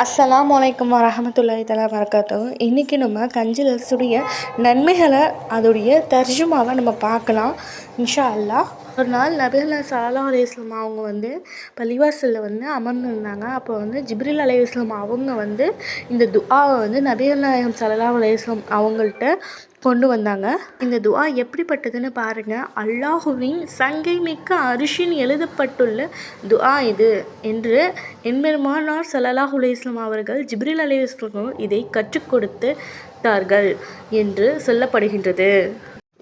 அஸ்ஸலாமு அலைக்கும் வரஹமத்துல்லாஹி தஆலா வரகாத்துஹு. இன்றைக்கி நம்ம கஞ்சில் அரிசியுடைய நன்மைகளை அதோடைய தர்ஜுமாவை நம்ம பார்க்கலாம் இன்ஷா அல்லாஹ். ஒரு நாள் நபிகள் ஸல்லல்லாஹு அலைஹி வஸல்லம் அவங்க பள்ளிவாசலில் அமர்ந்திருந்தாங்க. அப்போ ஜிப்ரீல் அலைஹிஸ்ஸலாம் அவங்க இந்த துஆவை நபிகள் நாயகம் ஸல்லல்லாஹு அலைஹி வஸல்லம் அவங்கள்ட்ட கொண்டு வந்தாங்க. இந்த துஆ எப்படிப்பட்டதுன்னு பாருங்கள். அல்லாஹுவின் சங்கை மிக்க அரிசின் எழுதப்பட்டுள்ள துஆ இது என்று எம்பெருமானார் ஸல்லல்லாஹு அலைஹி வஸல்லம் அவர்கள் ஜிப்ரீல் அலைஹிஸ்ஸலாம் இதை கற்றுக் கொடுத்தார்கள் என்று சொல்லப்படுகின்றது.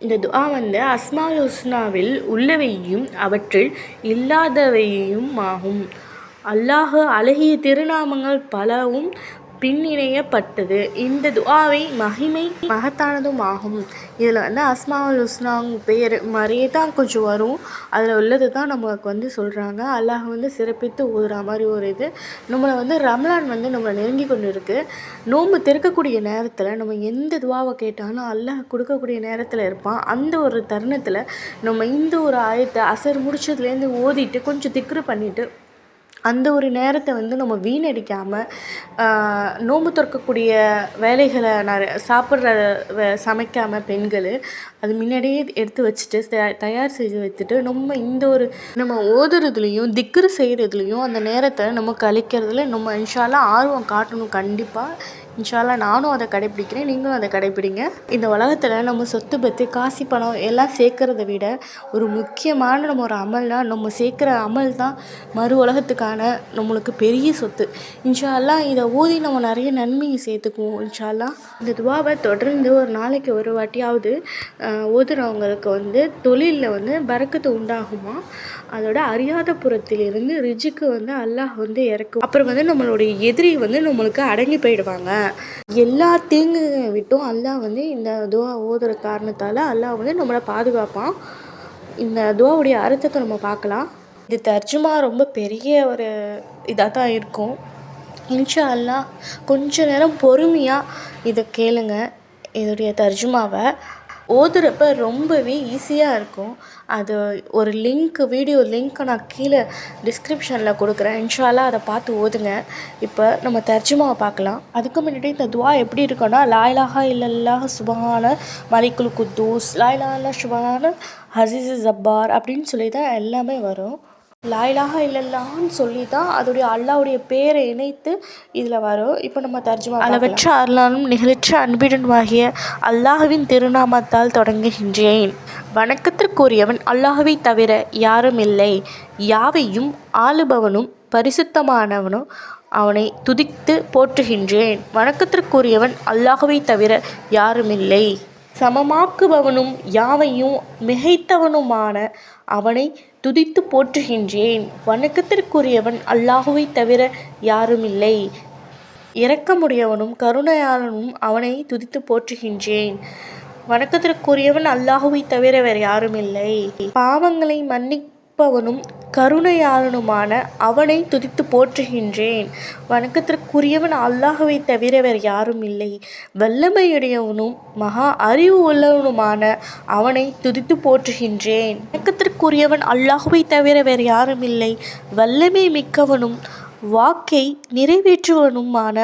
இந்த துஆ அஸ்மாஉல் ஹுஸ்னாவில் உள்ளவையும் அவற்றில் இல்லாதவையும் ஆகும். அல்லாஹ் அழகிய திருநாமங்கள் பலவும் பின்னிணையப்பட்டது. இந்த துஆவை மகிமை மகத்தானதும் ஆகும். இதில் அஸ்மாஉல் ஹுஸ்னா பெயர் மாதிரியே தான் கொஞ்சம் வரும். அதில் உள்ளது தான் நமக்கு சொல்கிறாங்க. அல்லாஹ் சிறப்பித்து ஓதுற மாதிரி ஒரு இது. நம்மளை ரமலான் நம்மளை நெருங்கி கொண்டு இருக்குது. நோன்பு திறக்கக்கூடிய நேரத்தில் நம்ம எந்த துஆவை கேட்டாலும் அல்லாஹ் கொடுக்கக்கூடிய நேரத்தில் இருப்பான். அந்த ஒரு தருணத்தில் நம்ம இந்த ஒரு ஆயத்தை அசர் முடிச்சதுலேருந்து ஓதிட்டு கொஞ்சம் திக்ரு பண்ணிவிட்டு அந்த ஒரு நேரத்தை நம்ம வீணடிக்காமல் நோன்பு திறக்கக்கூடிய வேலைகளை சாப்பிட்ற சமைக்காமல் பெண்கள் அது முன்னாடியே எடுத்து வச்சுட்டு தயார் செய்து வைத்துட்டு நம்ம ஓதுறதுலேயும் திக்ரு செய்கிறதுலையும் அந்த நேரத்தை நம்ம கழிக்கிறதுல நம்ம இன்ஷா அல்லாஹ் ஆர்வம் காட்டணும். கண்டிப்பாக இன்ஷா அல்லாஹ் நானும் அதை கடைப்பிடிக்கிறேன், நீங்களும் அதை கடைப்பிடிங்க. இந்த உலகத்தில் நம்ம சொத்து பத்து காசு பணம் எல்லாம் சேர்க்குறத விட ஒரு முக்கியமான நம்ம ஒரு அமல்னால் நம்ம சேர்க்குற அமல் தான் மறு உலகத்துக்கான நம்மளுக்கு பெரிய சொத்து. இன்ஷா அல்லாஹ் இதை ஓதி நம்ம நிறைய நன்மையை சேர்த்துக்குவோம் இன்ஷா அல்லாஹ். இந்த துஆவை தொடர்ந்து ஒரு நாளைக்கு ஒரு வாட்டியாவது ஓதுறவங்களுக்கு தொழிலில் பரக்கத்து உண்டாகுமா. அதோட அறியாத புறத்திலிருந்து ரிஜுக்கு அல்லாஹ் இறக்கும். அப்புறம் நம்மளுடைய எதிரி நம்மளுக்கு அடங்கி போயிடுவாங்க. எல்லா தீங்கு விட்டும் அல்லாஹ் இந்த துஆ ஓதுற காரணத்தால் அல்லாஹ் நம்மளை பாதுகாப்பான். இந்த துஆவுடைய அர்த்தத்தை நம்ம பார்க்கலாம். இது தர்ஜுமா ரொம்ப பெரிய ஒரு இதாக தான் இருக்கும். இன்ஷா அல்லாஹ் கொஞ்ச நேரம் பொறுமையாக இதை கேளுங்க. இதோடைய தர்ஜுமாவை ஓதுறப்ப ரொம்பவே ஈஸியாக இருக்கும். அது ஒரு வீடியோ லிங்க்கை நான் கீழே டிஸ்கிரிப்ஷனில் கொடுக்குறேன். இன்ஷா அல்லாஹ் அதை பார்த்து ஓதுங்க. இப்போ நம்ம தர்ஜுமாவை பார்க்கலாம். அதுக்கு முன்னாடி இந்த துஆ எப்படி இருக்குன்னா, லா இலாஹா இல்லல்லாஹ் சுப்ஹான மலிக்குல் குத்தூஸ், லா இலாஹா இல்லல்லாஹ் சுப்ஹான அஸீஸ் ஜப்பார் அப்படின்னு சொல்லி தான் எல்லாமே வரும். லா இலாஹா இல்லல்லாஹ்னு சொல்லி தான் அதோடைய அல்லாஹ்வுடைய பேரை இணைத்து இதில் வரும். இப்போ நம்ம தர்ஜுமா அளவற்ற அருளாலும் நிகழற்ற அன்பிடனுமாகிய அல்லாஹ்வின் திருநாமத்தால் தொடங்குகின்றேன். வணக்கத்திற்குரியவன் அல்லாஹ்வை தவிர யாரும் இல்லை. யாவையும் ஆளுபவனும் பரிசுத்தமானவனும் அவனை துதித்து போற்றுகின்றேன். வணக்கத்திற்குரியவன் அல்லாஹ்வை தவிர யாருமில்லை. சமமாக்குபவனும் யாவையும் மிகைத்தவனுமான அவனை துதித்து போற்றுகின்றேன். வணக்கத்திற்குரியவன் அல்லாஹுவை தவிர யாருமில்லை. இரக்கமுடையவனும் கருணையாளனும் அவனை துதித்து போற்றுகின்றேன். வணக்கத்திற்குரியவன் அல்லாஹுவை தவிர வேறு யாருமில்லை. பாவங்களை மன்னிப்பவனும் கருணையாளனுமான அவனை துதித்து போற்றுகின்றேன். வணக்கத்திற்குரியவன் அல்லாஹுவை தவிர வேறு யாரும் இல்லை. வல்லமையுடையவனும் மகா அறிவு உள்ளவனுமான அவனை துதித்து போற்றுகின்றேன். வணக்கத்திற்குரியவன் அல்லாஹுவை தவிர வேறு யாரும் இல்லை. வல்லமை மிக்கவனும் வாக்கை நிறைவேற்றுவனுமான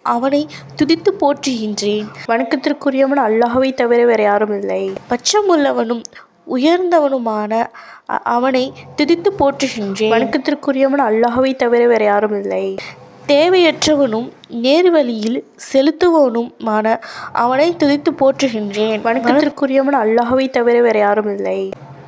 அவனை துதித்து போற்றுகின்றேன். வணக்கத்திற்குரியவன் அல்லாஹுவை தவிர வேறு யாரும் இல்லை. பச்சமுள்ளவனும் உயர்ந்தவனுமான அவனை துதித்து போற்றுகின்றேன். வணக்கத்திற்குரியவன் அல்லாஹ்வை தவிர வேறு யாரும் இல்லை. தேவையற்றவனும் நேர்வழியில் செலுத்துவனுமான அவனை துதித்து போற்றுகின்றேன். வணக்கத்திற்குரியவன் அல்லாஹ்வை தவிர வேறு யாரும் இல்லை.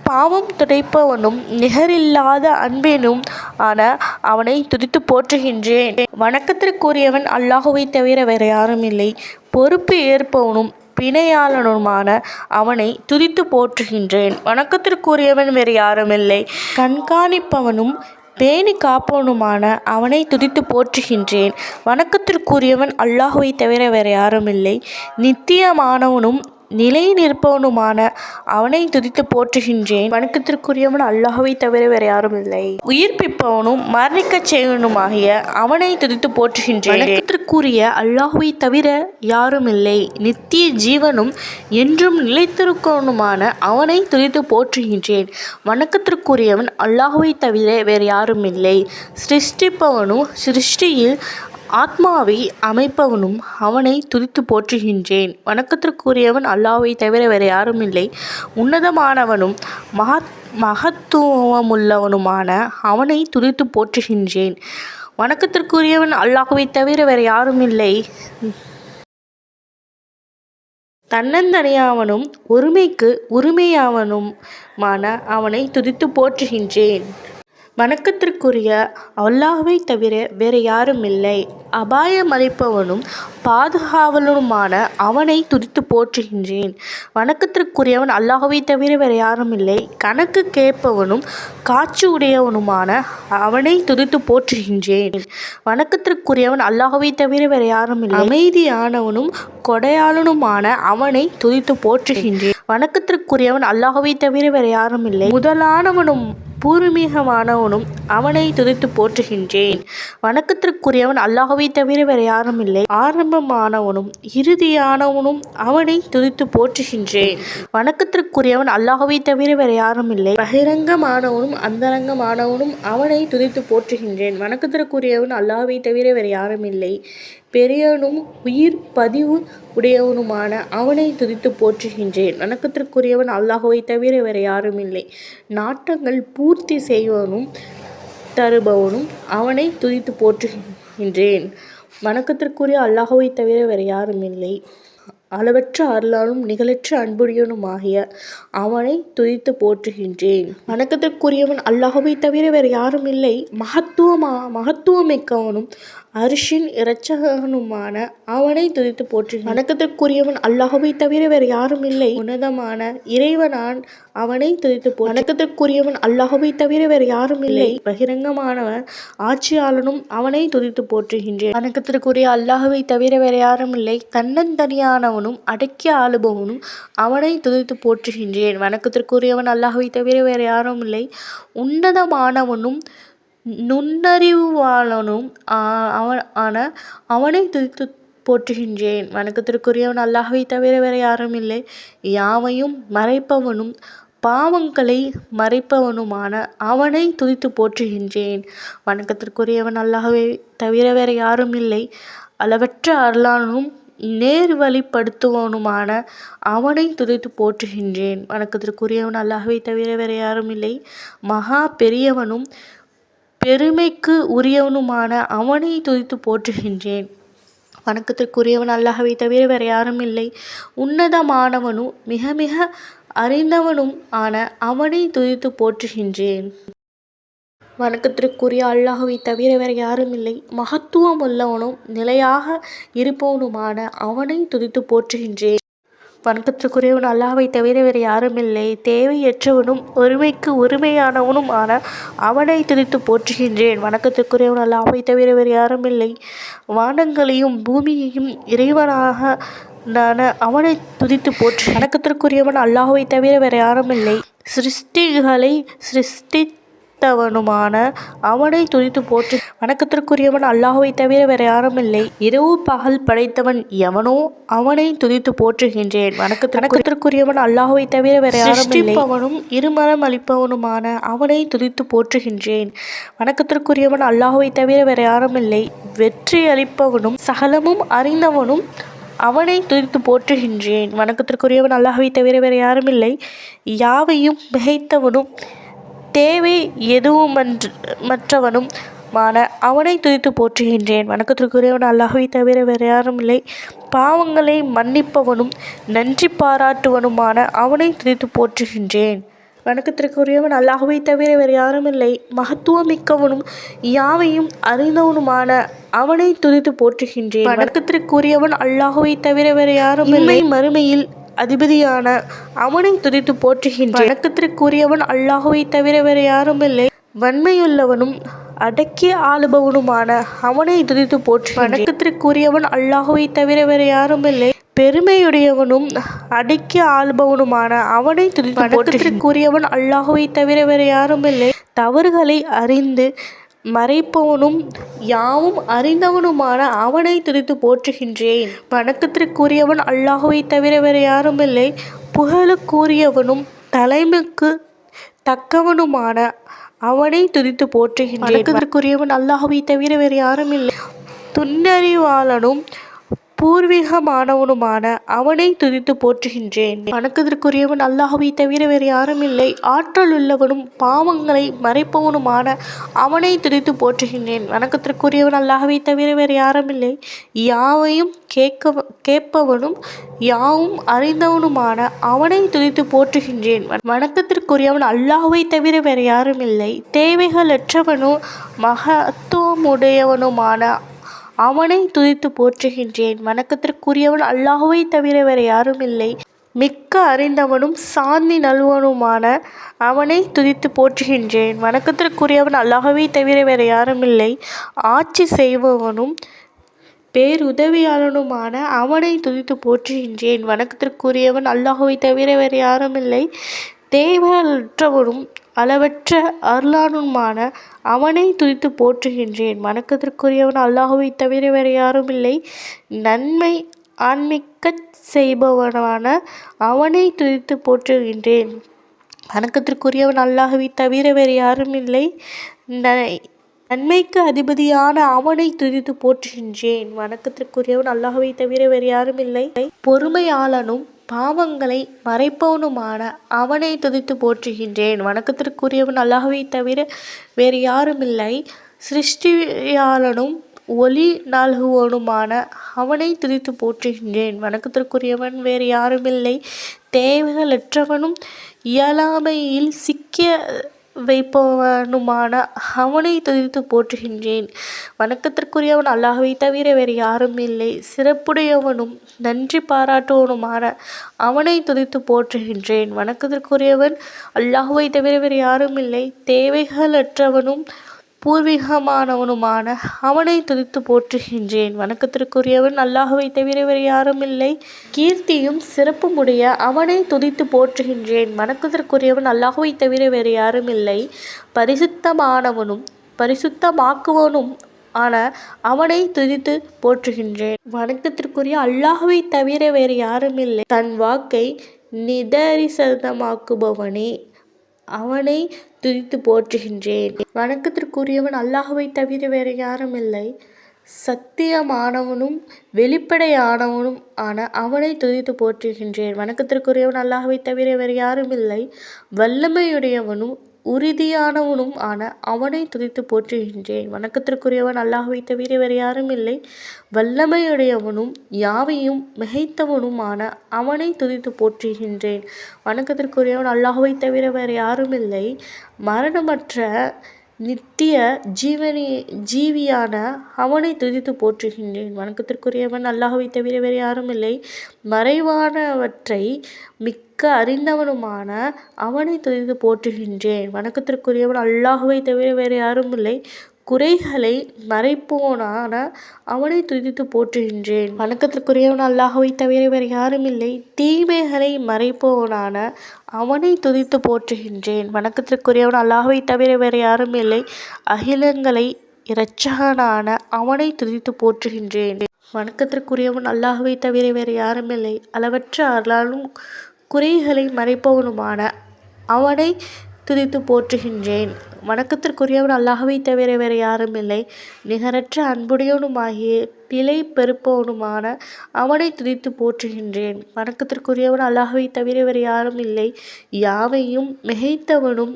பாவம் துடைப்பவனும் நிகரில்லாத அன்பேனும் ஆன அவனை துதித்து போற்றுகின்றேன். வணக்கத்திற்குரியவன் அல்லாஹுவை தவிர வேறு யாரும் இல்லை. பொறுப்பு ஏற்பவனும் பிணையாளனுமான அவனை துதித்து போற்றுகின்றேன். வணக்கத்திற்குரியவன் வேறு யாருமில்லை. கண்காணிப்பவனும் பேணி காப்பவனுமான அவனை துதித்து போற்றுகின்றேன். வணக்கத்திற்குரியவன் அல்லாஹுவை தவிர வேறு யாருமில்லை. நித்தியமானவனும் நிலை நிற்பவனுமான அவனை துதித்து போற்றுகின்றேன். வணக்கத்திற்குரியவன் அல்லாஹுவை தவிர வேறு யாரும் இல்லை. உயிர்ப்பிப்பவனும் மரணிக்கச் செய்வனுமாகிய அவனை துதித்து போற்றுகின்றேன். வணக்கத்திற்குரிய அல்லாஹுவை தவிர யாரும் இல்லை. நித்திய ஜீவனும் என்றும் நிலைத்திருக்கவனுமான அவனை துதித்து போற்றுகின்றேன். வணக்கத்திற்குரியவன் அல்லாஹுவை தவிர வேறு யாரும் இல்லை. சிருஷ்டிப்பவனும் சிருஷ்டியில் ஆத்மாவை அமைப்பவனும் அவனை துதித்து போற்றுகின்றேன். வணக்கத்திற்குரியவன் அல்லாஹ்வை தவிர வேறு யாரும் இல்லை. உன்னதமானவனும் மகத்துவமுள்ளவனுமான அவனை துதித்து போற்றுகின்றேன். வணக்கத்திற்குரியவன் அல்லாஹ்வை தவிர வேறு யாரும் இல்லை. தன்னந்தனியானவனும் ஒருமைக்கு உரிமையானவனுமான அவனை துதித்து போற்றுகின்றேன். வணக்கத்திற்குரிய அல்லாஹ்வை தவிர வேறு யாரும் இல்லை. அபாயமளிப்பவனும் பாதுகாவலனுமான அவனை துதித்து போற்றுகின்றேன். வணக்கத்திற்குரியவன் அல்லாஹ்வை தவிர வேறு யாரும் இல்லை. கணக்கு கேட்பவனும் காட்சி உடையவனுமான அவனை துதித்து போற்றுகின்றேன். வணக்கத்திற்குரியவன் அல்லாஹ்வை தவிர வேறு யாரும் இல்லை. அமைதியானவனும் கொடையாளனுமான அவனை துதித்து போற்றுகின்றேன். வணக்கத்திற்குரியவன் அல்லாஹ்வை தவிர வேறு யாரும் இல்லை. முதலானவனும் பூர்வீகமானவனும் அவனை துதித்து போற்றுகின்றேன். வணக்கத்திற்குரியவன் அல்லாஹ்வை தவிர வேறு யாரும் இல்லை. ஆரம்பமானவனும் இறுதியானவனும் அவனை துதித்து போற்றுகின்றேன். வணக்கத்திற்குரியவன் அல்லாஹ்வை தவிர வேறு யாரும் இல்லை. பகிரங்கமானவனும் அந்தரங்கமானவனும் அவனை துதித்து போற்றுகின்றேன். வணக்கத்திற்குரியவன் அல்லாஹ்வை தவிர வேறு யாரும் இல்லை. பெரியவனும் உயிர் பதிவு உடையவனுமான அவனை துதித்து போற்றுகின்றேன். வணக்கத்திற்குரியவன் அல்லாஹ்வை தவிர வேறு யாரும் இல்லை. நாட்டங்கள் பூர்த்தி செய்வனும் தருபவனும் அவனை துதித்து போற்றுகின்றேன். வணக்கத்திற்குரிய அல்லாஹ்வை தவிர வேறு யாரும் இல்லை. அளவற்ற அருளாலும் நிகழற்ற அன்புடையவனுமாகிய அவனை துதித்து போற்றுகின்றேன். வணக்கத்திற்குரியவன் அல்லாஹ்வை தவிர வேறு யாரும் இல்லை. மகத்துவமிக்கவனும் அரிசின் இரட்சகனுமான அவனை துதித்து போற்றுகின்றேன். வணக்கத்திற்குரியவன் அல்லாஹ்வை தவிர வேறு யாரும் இல்லை. உன்னதமான இறைவனான் அவனை துதித்து வணக்கத்திற்குரியவன் அல்லாஹ்வை தவிர வேறு யாரும் இல்லை. பகிரங்கமானவன் ஆட்சியாளனும் அவனை துதித்து போற்றுகின்றேன். வணக்கத்திற்குரிய அல்லாஹ்வை தவிர வேறு யாரும் இல்லை. தன்னந்தனியானவனும் அடக்கி ஆளுபவனும் அவனை துதித்து போற்றுகின்றேன். வணக்கத்திற்குரியவன் அல்லாஹ்வை தவிர வேறு யாரும் இல்லை. உன்னதமானவனும் நுண்ணறிவாளனும் அவனை துதித்து போற்றுகின்றேன். வணக்கத்திற்குரியவன் அல்லாஹ்வை தவிர வேறு யாரும் இல்லை. யாவையும் மறைப்பவனும் பாவங்களை மறைப்பவனுமான அவனை துதித்து போற்றுகின்றேன். வணக்கத்திற்குரியவன் அல்லாஹ்வை தவிர வேறு யாரும் இல்லை. அளவற்ற அருளாளனும் நேர்வழிப்படுத்துவனுமான அவனை துதித்து போற்றுகின்றேன். வணக்கத்திற்குரியவன் அல்லாஹ்வை தவிர வேறு யாரும் இல்லை. மகா பெரியவனும் பெருமைக்கு உரியவனுமான அவனை துதித்து போற்றுகின்றேன். வணக்கத்திற்குரியவன் அல்லாஹ்வை தவிர வேறு யாரும் இல்லை. உன்னதமானவனும் மிக மிக அறிந்தவனும் ஆன அவனை துதித்து போற்றுகின்றேன். வணக்கத்திற்குரிய அல்லாஹ்வை தவிர வேறு யாரும் இல்லை. மகத்துவமுள்ளவனும் நிலையாக இருப்பவனுமான அவனை துதித்து போற்றுகின்றேன். வணக்கத்திற்குரியவன் அல்லாஹ்வை தவிர வேறு யாரும் இல்லை. தேவையற்றவனும் ஒருமைக்கு உரிமையானவனும் ஆன அவனை துதித்து போற்றுகின்றேன். வணக்கத்திற்குரியவன் அல்லாஹ்வை தவிர வேறு யாரும் இல்லை. வானங்களையும் பூமியையும் இறைவனாக அவனை துதித்து போற்று. வணக்கத்திற்குரியவன் அல்லாஹ்வை தவிர வேறு யாரும் இல்லை. சிருஷ்டிகளை சிருஷ்டித்தவனுமான அவனை துதித்து போற்று. வணக்கத்திற்குரியவன் அல்லாஹ்வை தவிர வேறு யாரும் இல்லை. இரவு பகல் படைத்தவன் எவனோ அவனை துதித்து போற்றுகின்றேன். வணக்கத்திற்குரியவன் அல்லாஹ்வை தவிர வேறு யாரும் இல்லை. அவனும் இருமரம் அளிப்பவனுமான அவனை துதித்து போற்றுகின்றேன். வணக்கத்திற்குரியவன் அல்லாஹ்வை தவிர வேறு யாரும் இல்லை. வெற்றி அளிப்பவனும் சகலமும் அறிந்தவனும் அவனை துதித்து போற்றுகின்றேன். வணக்கத்திற்குரியவன் அல்லாஹ்வை தவிர வேறு யாரும் இல்லை. யாவையும் மிகைத்தவனும் தேவை எதுவுமற்றவனும் அவனை துதித்து போற்றுகின்றேன். வணக்கத்திற்குரியவன் அல்லாஹ்வை தவிர வேறு யாரும் இல்லை. பாவங்களை மன்னிப்பவனும் நன்றி பாராட்டுவனுமான அவனை துதித்து போற்றுகின்றேன். வணக்கத்திற்குரியவன் அல்லாஹ்வை தவிர வேறு யாரும் இல்லை. மகத்துவமிக்கவனும் யாவையும் அறிந்தவனுமான அவனை துதித்து போற்றுகின்றேன். வணக்கத்திற்குரியவன் அல்லாஹ்வை தவிர வேறு யாரும் இல்லை. மறுமையில் அதிபதியான அவனை துதித்து போற்றுகின்றேன். வணக்கத்திற்குரியவன் அல்லாஹ்வை தவிர வேறு யாரும் இல்லை. வன்மையுள்ளவனும் அடக்கி ஆளுபவனுமான அவனை துதித்து போற்றுகின்றேன். வணக்கத்திற்குரியவன் அல்லாஹ்வை தவிர வேறு யாரும் இல்லை. பெருமையுடையவனும் அடக்கி ஆளுபவனுமான அவனை துதித்து வணக்கத்திற்குரியவன் அல்லாஹ்வை தவிர வேறு யாரும் இல்லை. தவறுகளை அறிந்து மறைப்பவனும் யாவும் அறிந்தவனுமான அவனை துதித்து போற்றுகின்றேன். வணக்கத்திற்குரியவன் அல்லாஹ்வை தவிர வேறு யாரும் இல்லை. புகழுக்குரியவனும் தலைமைக்கு தக்கவனுமான அவனை துதித்து போற்றுகின்றேன். வணக்கத்திற்குரியவன் அல்லாஹ்வை தவிர வேறு யாரும் இல்லை. துன்னறிவாளனும் பூர்வீகமானவனுமான அவனை துதித்து போற்றுகின்றேன். வணக்கத்திற்குரியவன் அல்லாஹ்வை தவிர வேறு யாரும் இல்லை. ஆற்றல் உள்ளவனும் பாவங்களை மறைப்பவனுமான அவனை துதித்து போற்றுகின்றேன். வணக்கத்திற்குரியவன் அல்லாஹ்வை தவிர வேறு யாரும் இல்லை. யாவையும் கேட்பவனும் யாவும் அறிந்தவனுமான அவனை துதித்து போற்றுகின்றேன். வணக்கத்திற்குரியவன் அல்லாஹ்வை தவிர வேறு யாரும் இல்லை. தேவைகளற்றவனும் மகத்துவமுடையவனுமான அவனை துதித்து போற்றுகின்றேன். வணக்கத்திற்குரியவன் அல்லாஹ்வை தவிர வேறு யாரும் இல்லை. மிக்க அறிந்தவனும் சாந்தி நல்வனுமான அவனை துதித்து போற்றுகின்றேன். வணக்கத்திற்குரியவன் அல்லாஹ்வை தவிர வேறு யாரும் இல்லை. ஆட்சி செய்பவனும் பேருதவியாளனுமான அவனை துதித்து போற்றுகின்றேன். வணக்கத்திற்குரியவன் அல்லாஹ்வை தவிர வேறு யாரும் இல்லை. தேவையற்றவனும் அளவற்ற அருளானுமான அவனை துதித்து போற்றுகின்றேன். வணக்கத்திற்குரியவன் அல்லாஹ்வை தவிர வேறு யாரும் இல்லை. நன்மை ஆன்மிக்கச் செய்பவனான அவனை துதித்து போற்றுகின்றேன். வணக்கத்திற்குரியவன் அல்லாஹ்வை தவிர வேறு யாரும் இல்லை. நன்மைக்கு அதிபதியான அவனை துதித்து போற்றுகின்றேன். வணக்கத்திற்குரியவன் அல்லாஹ்வை தவிர வேறு யாரும் இல்லை. பொறுமையாளனும் பாவங்களை மறைப்பவனுமான அவனை துதித்து போற்றுகின்றேன். வணக்கத்திற்குரியவன் அல்லாஹ்வை தவிர வேறு யாரும் இல்லை. சிருஷ்டியாளனும் ஒளி நல்குவனுமான அவனை துதித்து போற்றுகின்றேன். வணக்கத்திற்குரியவன் வேறு யாரும் இல்லை. தேவைகளற்றவனும் இயலாமையில் சிக்கிய வைப்பவனுமான அவனை துதித்து போற்றுகின்றேன். வணக்கத்திற்குரியவன் அல்லாஹ்வை தவிர வேறு யாரும் இல்லை. சிறப்புடையவனும் நன்றி பாராட்டுவனுமான அவனை துதித்து போற்றுகின்றேன். வணக்கத்திற்குரியவன் அல்லாஹ்வை தவிர வேறு யாரும் இல்லை. தேவைகளற்றவனும் பூர்வீகமானவனுமான அவனை துதித்து போற்றுகின்றேன். வணக்கத்திற்குரியவன் அல்லாஹ்வை தவிர வேறு யாரும் இல்லை. கீர்த்தியும் சிறப்புமுடைய அவனை துதித்து போற்றுகின்றேன். வணக்கத்திற்குரியவன் அல்லாஹ்வை தவிர வேறு யாரும் இல்லை. பரிசுத்தமானவனும் பரிசுத்தமாக்குவனும் ஆன அவனை துதித்து போற்றுகின்றேன். வணக்கத்திற்குரிய அல்லாஹ்வை தவிர வேறு யாரும் இல்லை. தன் வாக்கை நிதரிசனமாக்குபவனே அவனை துதித்து போற்றுகின்றேன். வணக்கத்திற்குரியவன் அல்லாஹ்வை தவிர வேறு யாரும் இல்லை. சத்தியமானவனும் வெளிப்படையானவனும் ஆன அவனை துதித்து போற்றுகின்றேன். வணக்கத்திற்குரியவன் அல்லாஹ்வை தவிர வேறு யாரும் இல்லை. வல்லமையுடையவனும் உறுதியானவனும் ஆன அவனை துதித்து போற்றுகின்றேன். வணக்கத்திற்குரியவன் அல்லாஹ்வை தவிர வேறு யாரும் இல்லை. வல்லமையுடையவனும் யாவையும் மிகைத்தவனுமான அவனை துதித்து போற்றுகின்றேன். வணக்கத்திற்குரியவன் அல்லாஹ்வை தவிர வேறு யாரும் இல்லை. மரணமற்ற நித்திய ஜீவியான அவனை துதித்து போற்றுகின்றேன். வணக்கத்திற்குரியவன் அல்லாஹ்வை தவிர வேறு யாரும் இல்லை. மறைவானவற்றை மிக்க அறிந்தவனுமான அவனை துதித்து போற்றுகின்றேன். வணக்கத்திற்குரியவன் அல்லாஹ்வை தவிர வேறு யாரும் இல்லை. குறைகளை மறைப்போனான அவனை துதித்து போற்றுகின்றேன். வணக்கத்திற்குரியவன் அல்லாஹ்வை தவிர வேறு யாரும் இல்லை. தீமைகளை மறைப்போனான அவனை துதித்து போற்றுகின்றேன். வணக்கத்திற்குரியவன் அல்லாஹ்வை தவிர வேறு யாரும் இல்லை. அகிலங்களை இரட்சகனான அவனை துதித்து போற்றுகின்றேன். வணக்கத்திற்குரியவன் அல்லாஹ்வை தவிர வேறு யாரும் இல்லை. அளவற்ற அருளாலும் குறைகளை மறைப்பவனுமான அவனை துதித்து போற்றுகின்றேன். வணக்கத்திற்குரியவன் அல்லாஹ்வை தவிர வேறு யாரும் இல்லை. நிகரற்ற அன்புடையவனுமாகிய பிழை பெருப்பவனுமான அவனை துதித்து போற்றுகின்றேன். வணக்கத்திற்குரியவன் அல்லாஹ்வை தவிர வேறு யாரும் இல்லை. யாவையும் மிகைத்தவனும்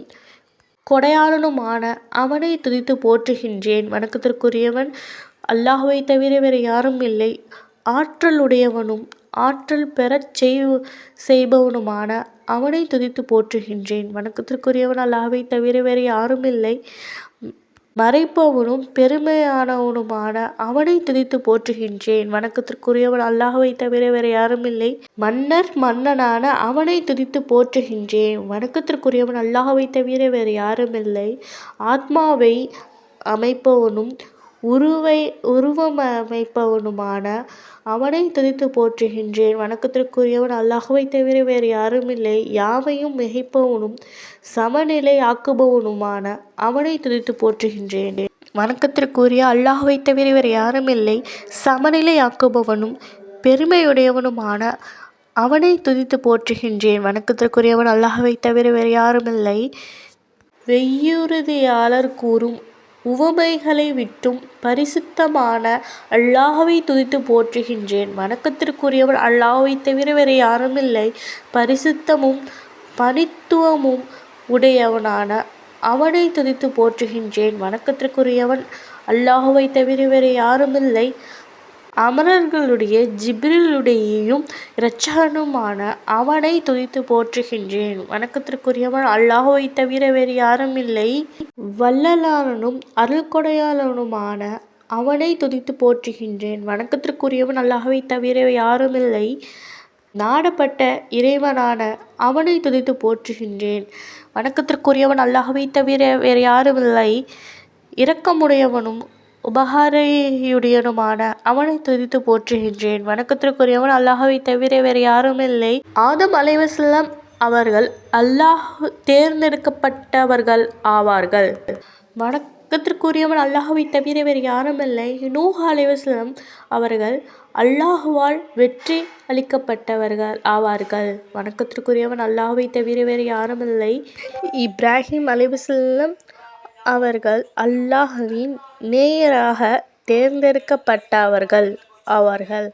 கொடையாளனுமான அவனை துதித்து போற்றுகின்றேன். வணக்கத்திற்குரியவன் அல்லாஹ்வை தவிர வேறு யாரும் இல்லை. ஆற்றலுடையவனும் ஆற்றல் பெறச் செய்பவனுமான அவனை துதித்து போற்றுகின்றேன். வணக்கத்திற்குரியவன் அல்லாஹ்வை தவிர வேறு யாரும் இல்லை. மறைப்பவனும் பெருமையானவனுமான அவனை துதித்து போற்றுகின்றேன். வணக்கத்திற்குரியவன் அல்லாஹ்வை தவிர வேறு யாரும் இல்லை. மன்னனான அவனை துதித்து போற்றுகின்றேன். வணக்கத்திற்குரியவன் அல்லாஹ்வை தவிர வேறு யாரும் இல்லை. ஆத்மாவை அமைப்பவனும் உருவமைப்பவனுமான அவனை துதித்து போற்றுகின்றேன். வணக்கத்திற்குரியவன் அல்லாஹ்வை தவிர வேறு யாரும் இல்லை. யாவையும் மிகைப்பவனும் சமநிலை ஆக்குபவனுமான அவனை துதித்து போற்றுகின்றேன். வணக்கத்திற்குரிய அல்லாஹ்வை தவிர வேறு யாரும் இல்லை. சமநிலை ஆக்குபவனும் பெருமையுடையவனுமான அவனை துதித்து போற்றுகின்றேன். வணக்கத்திற்குரியவன் அல்லாஹ்வை தவிர வேறு யாரும் இல்லை. வெய்யுறுதியாளர் கூறும் உவமைகளை விட்டும் பரிசுத்தமான அல்லாஹ்வை துதித்து போற்றுகின்றேன். வணக்கத்திற்குரியவன் அல்லாஹ்வை தவிர வேறு யாருமில்லை. பரிசுத்தமும் பணித்துவமும் உடையவனான அவனை துதித்து போற்றுகின்றேன். வணக்கத்திற்குரியவன் அல்லாஹ்வை தவிர வேறு யாருமில்லை. அமரர்களுடைய ஜிப்ரீலுடையும் இரட்சகனுமான அவனை துதித்து போற்றுகின்றேன். வணக்கத்திற்குரியவன் அல்லாஹ்வை தவிர வேறு யாருமில்லை. வல்லலானும் அருள்கொடையாளனுமான அவனை துதித்து போற்றுகின்றேன். வணக்கத்திற்குரியவன் அல்லாஹ்வை தவிர யாருமில்லை. நாடப்பட்ட இறைவனான அவனை துதித்து போற்றுகின்றேன். வணக்கத்திற்குரியவன் அல்லாஹ்வை தவிர வேறு யாருமில்லை. இரக்கமுடையவனும் உபகாரையுடையனுமான அவனை துதித்து போற்றுகின்றேன். வணக்கத்திற்குரியவன் அல்லாஹ்வை தவிர வேறு யாருமில்லை. ஆதம் அலைஹிஸ்ஸலாம் அவர்கள் அல்லாஹ் தேர்ந்தெடுக்கப்பட்டவர்கள் ஆவார்கள். வணக்கத்திற்குரியவன் அல்லாஹ்வை தவிர வேறு யாருமில்லை. நூஹ் அலைஹிஸ்ஸலாம் அவர்கள் அல்லாஹ்வால் வெற்றி அளிக்கப்பட்டவர்கள் ஆவார்கள். வணக்கத்திற்குரியவன் அல்லாஹ்வை தவிர வேறு யாருமில்லை. இப்ராஹிம் அலைஹிஸ்ஸலாம் அவர்கள் அல்லாஹ்வின் நேயராக தேர்ந்தெடுக்கப்பட்டவர்கள் ஆவார்கள்.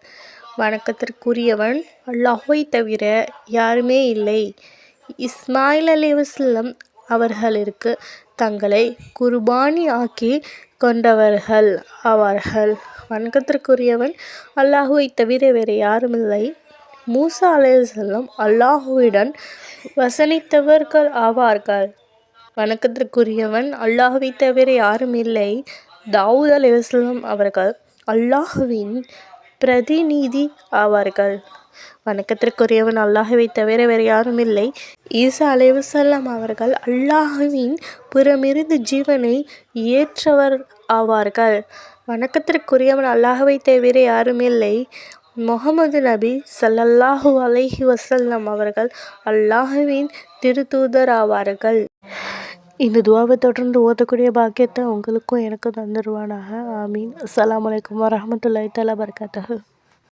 வணக்கத்திற்குரியவன் அல்லாஹ்வை தவிர யாருமே இல்லை. இஸ்மாயில் அலைஹிஸ்ஸலாம் அவர்களுக்கு தங்களை குர்பானி ஆக்கி கொண்டவர்கள் ஆவார்கள். வணக்கத்திற்குரியவன் அல்லாஹ்வை தவிர வேறு யாருமில்லை. மூசா அலைஹிஸ்ஸலாம் அல்லாஹ்வுடன் வசனித்தவர்கள் ஆவார்கள். வணக்கத்திற்குரியவன் அல்லாஹ்வை தவிர யாருமில்லை. தாவூத் அலைஹிஸ்ஸலாம் அவர்கள் அல்லாஹ்வின் பிரதிநிதி ஆவார்கள். வணக்கத்திற்குரியவன் அல்லாஹ்வை தவிர வேறு யாருமில்லை. ஈசா அலைஹிஸ்ஸலாம் அவர்கள் அல்லாஹ்வின் புறமிருந்து ஜீவனை ஏற்றவர் ஆவார்கள். வணக்கத்திற்குரியவன் அல்லாஹ்வை தவிர யாருமில்லை. முஹம்மது நபி ஸல்லல்லாஹு அலைஹி வஸல்லம் அவர்கள் அல்லாஹ்வின் திருத்தூதர் ஆவார்கள். இந்த துஆவை தொடர்ந்து ஓதக்கூடிய பாக்கியத்தை உங்களுக்கும் எனக்கும் தந்துடுவானாக. ஆமீன். அஸ்ஸலாமு அலைக்கும் வரஹ்மத்துல்லாஹி தஆலா வபரகாத்துஹு.